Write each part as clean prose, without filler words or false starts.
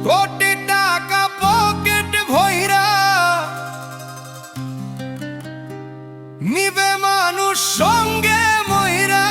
কোটি টাকা পকেট ভইরা নিবে মানুষ সঙ্গে মইরা।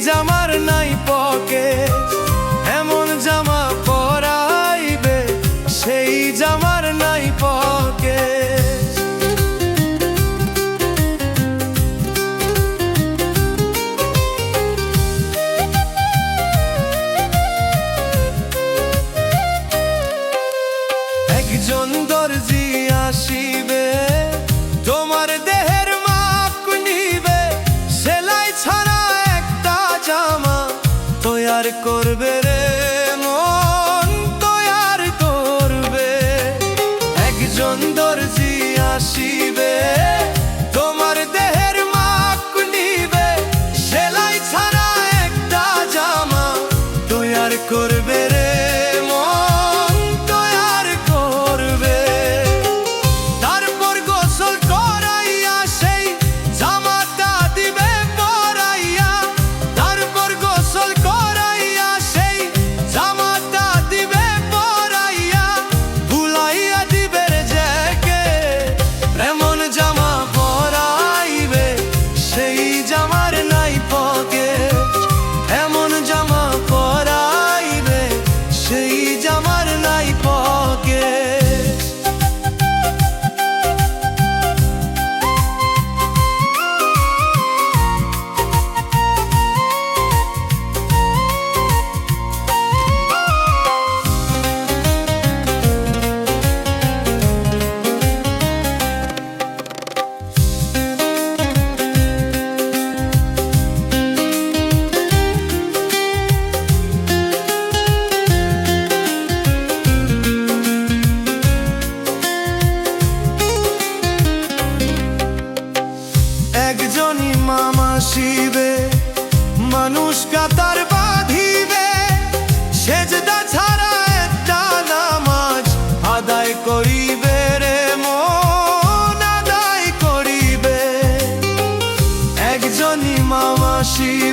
জামার নাই পকেট, এমন জামা পরাইবে সেই জামার নাই পকেট। একজন দর্জি আসিবে তোমার দেহের মাপ নিবে, সেলাই ছাড়া তৈয়ার করবে রে মন তৈয়ার করবে। একজন দর্জি আসিবে তোমার দেহের মাপ নিবে, সেলাই ছাড়া একটা জামা তৈয়ার করবে রে মন তৈয়ার করবে। তারপর গোসল করাইয়া সেই জামাটা দিবে পরাইয়া, তারপর গোসল একজনই মামা শিবে মানুষ কাতার বাঁধিবে, সেজদা ছাড়া একটা নামাজ আদায় করিবে রে মন আদায় করিবে। একজনই মামা শিবে